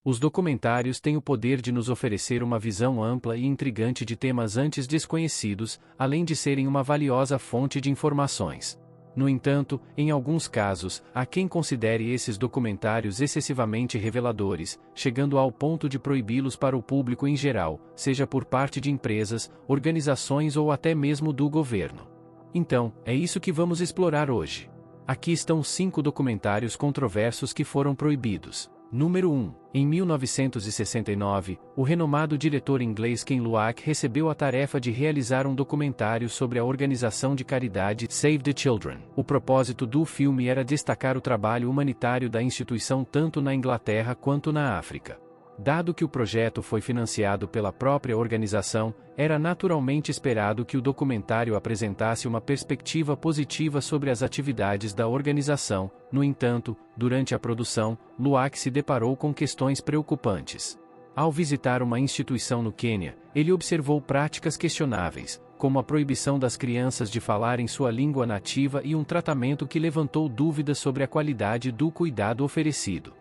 Os documentários têm o poder de nos oferecer uma visão ampla e intrigante de temas antes desconhecidos, além de serem uma valiosa fonte de informações. No entanto, em alguns casos, há quem considere esses documentários excessivamente reveladores, chegando ao ponto de proibi-los para o público em geral, seja por parte de empresas, organizações ou até mesmo do governo. Então, é isso que vamos explorar hoje. Aqui estão 5 documentários controversos que foram proibidos. Número 1. Em 1969, o renomado diretor inglês Ken Loach recebeu a tarefa de realizar um documentário sobre a organização de caridade Save the Children. O propósito do filme era destacar o trabalho humanitário da instituição tanto na Inglaterra quanto na África. Dado que o projeto foi financiado pela própria organização, era naturalmente esperado que o documentário apresentasse uma perspectiva positiva sobre as atividades da organização. No entanto, durante a produção, Loach se deparou com questões preocupantes. Ao visitar uma instituição no Quênia, ele observou práticas questionáveis, como a proibição das crianças de falar em sua língua nativa e um tratamento que levantou dúvidas sobre a qualidade do cuidado oferecido.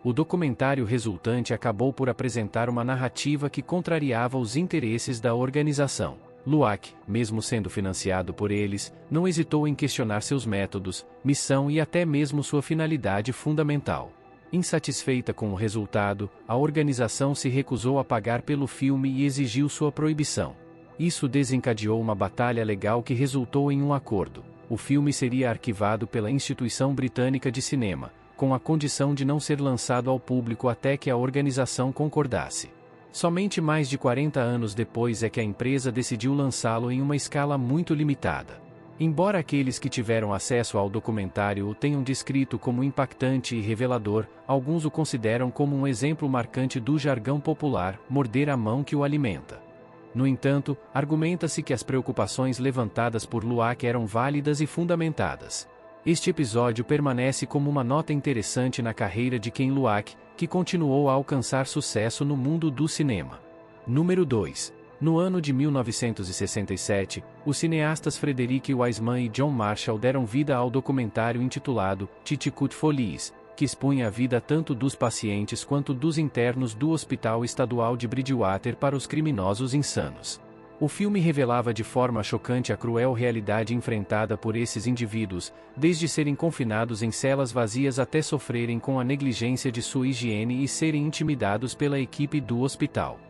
O documentário resultante acabou por apresentar uma narrativa que contrariava os interesses da organização. Loach, mesmo sendo financiado por eles, não hesitou em questionar seus métodos, missão e até mesmo sua finalidade fundamental. Insatisfeita com o resultado, a organização se recusou a pagar pelo filme e exigiu sua proibição. Isso desencadeou uma batalha legal que resultou em um acordo. O filme seria arquivado pela Instituição Britânica de Cinema, com a condição de não ser lançado ao público até que a organização concordasse. Somente mais de 40 anos depois é que a empresa decidiu lançá-lo em uma escala muito limitada. Embora aqueles que tiveram acesso ao documentário o tenham descrito como impactante e revelador, alguns o consideram como um exemplo marcante do jargão popular, morder a mão que o alimenta. No entanto, argumenta-se que as preocupações levantadas por Loach eram válidas e fundamentadas. Este episódio permanece como uma nota interessante na carreira de Ken Loach, que continuou a alcançar sucesso no mundo do cinema. Número 2. No ano de 1967, os cineastas Frederick Wiseman e John Marshall deram vida ao documentário intitulado Titicut Folies, que expunha a vida tanto dos pacientes quanto dos internos do Hospital Estadual de Bridgewater para os criminosos insanos. O filme revelava de forma chocante a cruel realidade enfrentada por esses indivíduos, desde serem confinados em celas vazias até sofrerem com a negligência de sua higiene e serem intimidados pela equipe do hospital.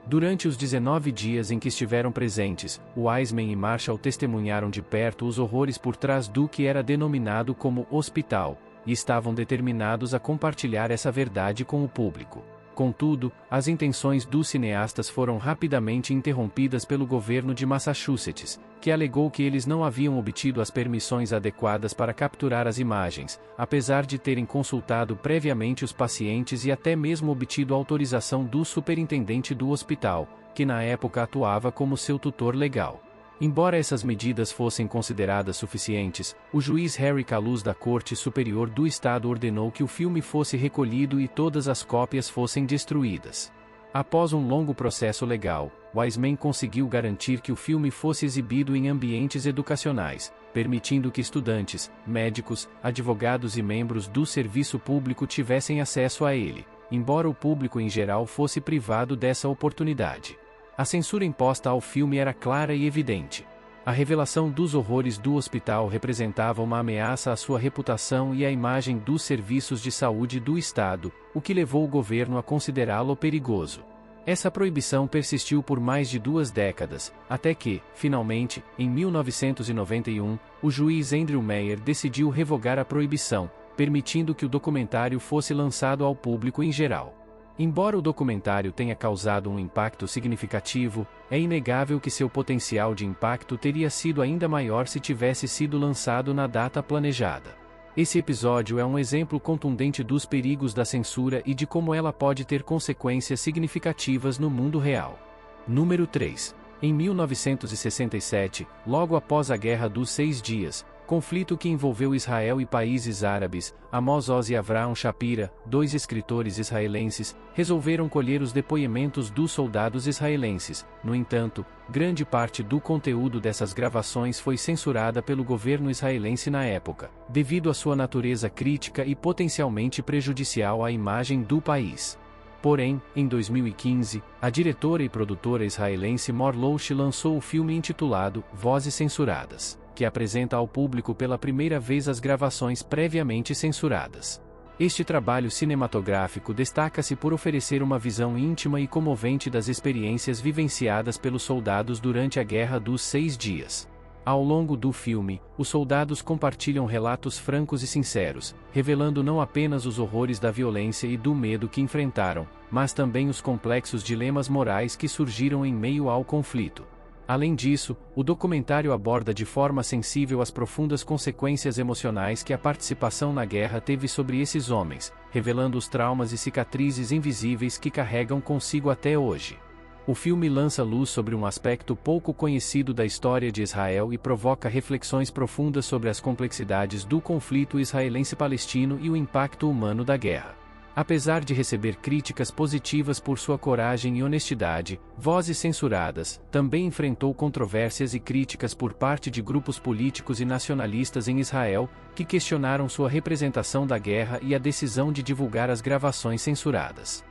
Durante os 19 dias em que estiveram presentes, Wiseman e Marshall testemunharam de perto os horrores por trás do que era denominado como hospital, e estavam determinados a compartilhar essa verdade com o público. Contudo, as intenções dos cineastas foram rapidamente interrompidas pelo governo de Massachusetts, que alegou que eles não haviam obtido as permissões adequadas para capturar as imagens, apesar de terem consultado previamente os pacientes e até mesmo obtido autorização do superintendente do hospital, que na época atuava como seu tutor legal. Embora essas medidas fossem consideradas suficientes, o juiz Harry Kalus da Corte Superior do Estado ordenou que o filme fosse recolhido e todas as cópias fossem destruídas. Após um longo processo legal, Wiseman conseguiu garantir que o filme fosse exibido em ambientes educacionais, permitindo que estudantes, médicos, advogados e membros do serviço público tivessem acesso a ele, embora o público em geral fosse privado dessa oportunidade. A censura imposta ao filme era clara e evidente. A revelação dos horrores do hospital representava uma ameaça à sua reputação e à imagem dos serviços de saúde do Estado, o que levou o governo a considerá-lo perigoso. Essa proibição persistiu por mais de 2 décadas, até que, finalmente, em 1991, o juiz Andrew Meyer decidiu revogar a proibição, permitindo que o documentário fosse lançado ao público em geral. Embora o documentário tenha causado um impacto significativo, é inegável que seu potencial de impacto teria sido ainda maior se tivesse sido lançado na data planejada. Esse episódio é um exemplo contundente dos perigos da censura e de como ela pode ter consequências significativas no mundo real. Número 3. Em 1967, logo após a Guerra dos 6 Dias, conflito que envolveu Israel e países árabes, Amos Oz e Avraham Shapira, 2 escritores israelenses, resolveram colher os depoimentos dos soldados israelenses. No entanto, grande parte do conteúdo dessas gravações foi censurada pelo governo israelense na época, devido à sua natureza crítica e potencialmente prejudicial à imagem do país. Porém, em 2015, a diretora e produtora israelense Mor Loesch lançou o filme intitulado Vozes Censuradas, que apresenta ao público pela primeira vez as gravações previamente censuradas. Este trabalho cinematográfico destaca-se por oferecer uma visão íntima e comovente das experiências vivenciadas pelos soldados durante a Guerra dos 6 Dias. Ao longo do filme, os soldados compartilham relatos francos e sinceros, revelando não apenas os horrores da violência e do medo que enfrentaram, mas também os complexos dilemas morais que surgiram em meio ao conflito. Além disso, o documentário aborda de forma sensível as profundas consequências emocionais que a participação na guerra teve sobre esses homens, revelando os traumas e cicatrizes invisíveis que carregam consigo até hoje. O filme lança luz sobre um aspecto pouco conhecido da história de Israel e provoca reflexões profundas sobre as complexidades do conflito israelense-palestino e o impacto humano da guerra. Apesar de receber críticas positivas por sua coragem e honestidade, Vozes Censuradas também enfrentou controvérsias e críticas por parte de grupos políticos e nacionalistas em Israel, que questionaram sua representação da guerra e a decisão de divulgar as gravações censuradas.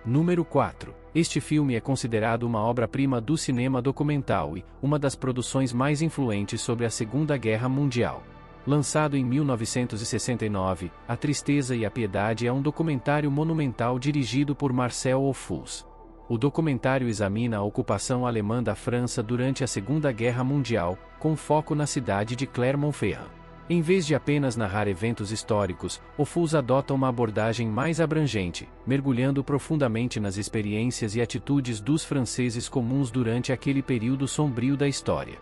Número 4. Este filme é considerado uma obra-prima do cinema documental e uma das produções mais influentes sobre a Segunda Guerra Mundial. Lançado em 1969, A Tristeza e a Piedade é um documentário monumental dirigido por Marcel Ophuls. O documentário examina a ocupação alemã da França durante a Segunda Guerra Mundial, com foco na cidade de Clermont-Ferrand. Em vez de apenas narrar eventos históricos, Ophuls adota uma abordagem mais abrangente, mergulhando profundamente nas experiências e atitudes dos franceses comuns durante aquele período sombrio da história.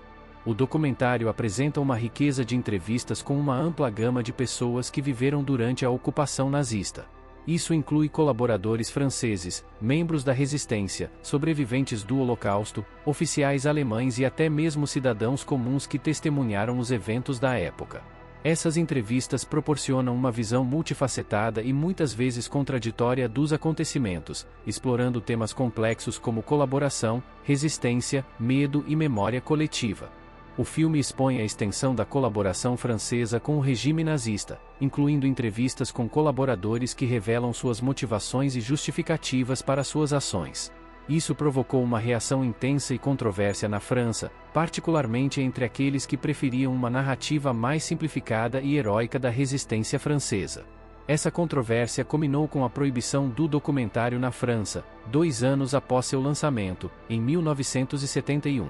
O documentário apresenta uma riqueza de entrevistas com uma ampla gama de pessoas que viveram durante a ocupação nazista. Isso inclui colaboradores franceses, membros da resistência, sobreviventes do Holocausto, oficiais alemães e até mesmo cidadãos comuns que testemunharam os eventos da época. Essas entrevistas proporcionam uma visão multifacetada e muitas vezes contraditória dos acontecimentos, explorando temas complexos como colaboração, resistência, medo e memória coletiva. O filme expõe a extensão da colaboração francesa com o regime nazista, incluindo entrevistas com colaboradores que revelam suas motivações e justificativas para suas ações. Isso provocou uma reação intensa e controvérsia na França, particularmente entre aqueles que preferiam uma narrativa mais simplificada e heróica da resistência francesa. Essa controvérsia culminou com a proibição do documentário na França, 2 anos após seu lançamento, em 1971.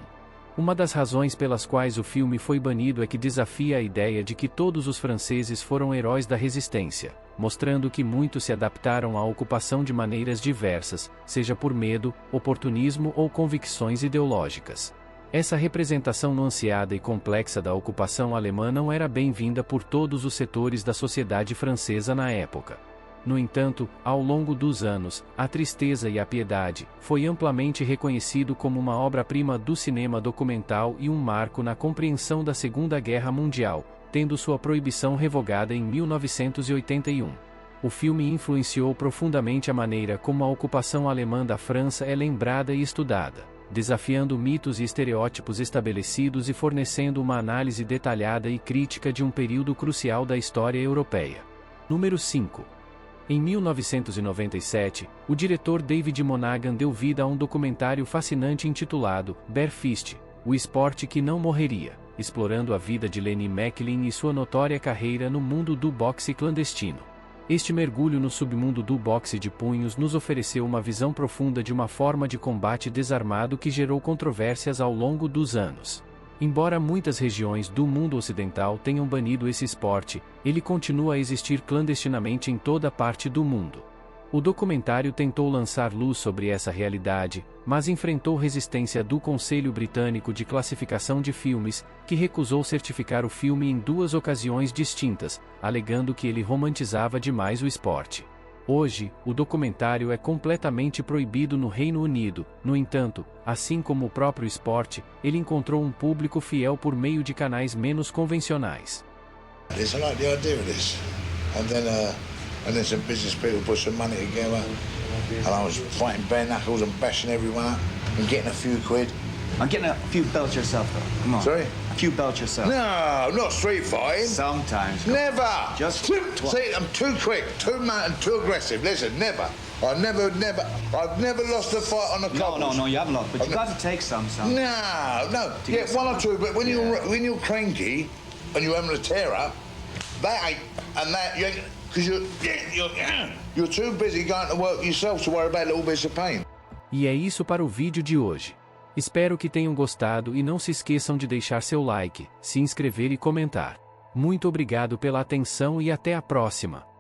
Uma das razões pelas quais o filme foi banido é que desafia a ideia de que todos os franceses foram heróis da resistência, mostrando que muitos se adaptaram à ocupação de maneiras diversas, seja por medo, oportunismo ou convicções ideológicas. Essa representação nuanceada e complexa da ocupação alemã não era bem-vinda por todos os setores da sociedade francesa na época. No entanto, ao longo dos anos, A Tristeza e a Piedade foi amplamente reconhecido como uma obra-prima do cinema documental e um marco na compreensão da Segunda Guerra Mundial, tendo sua proibição revogada em 1981. O filme influenciou profundamente a maneira como a ocupação alemã da França é lembrada e estudada, desafiando mitos e estereótipos estabelecidos e fornecendo uma análise detalhada e crítica de um período crucial da história europeia. Número 5. Em 1997, o diretor David Monaghan deu vida a um documentário fascinante intitulado Bare Fist, o esporte que não morreria, explorando a vida de Lenny Macklin e sua notória carreira no mundo do boxe clandestino. Este mergulho no submundo do boxe de punhos nos ofereceu uma visão profunda de uma forma de combate desarmado que gerou controvérsias ao longo dos anos. Embora muitas regiões do mundo ocidental tenham banido esse esporte, ele continua a existir clandestinamente em toda parte do mundo. O documentário tentou lançar luz sobre essa realidade, mas enfrentou resistência do Conselho Britânico de Classificação de Filmes, que recusou certificar o filme em 2 ocasiões distintas, alegando que ele romantizava demais o esporte. Hoje, o documentário é completamente proibido no Reino Unido. No entanto, assim como o próprio esporte, ele encontrou um público fiel por meio de canais menos convencionais. I like the idea of this. And then some business people put some money together. And I was fighting bare knuckles and bashing everyone up and getting a few quid. I'm getting a few belts yourself, though. Come on. Sorry? A few belts yourself. No, not street fighting. Sometimes. Never. Just See, I'm too quick, too aggressive. Listen, never. I've never lost a fight on the cobbles. No, you haven't lost. But you got to take some. No. Yeah, one or two, but when you're cranky and you're having a tear up, that ain't, and that, because you're too busy going to work yourself to worry about little bits of pain. E é isso para o vídeo de hoje. Espero que tenham gostado e não se esqueçam de deixar seu like, se inscrever e comentar. Muito obrigado pela atenção e até a próxima.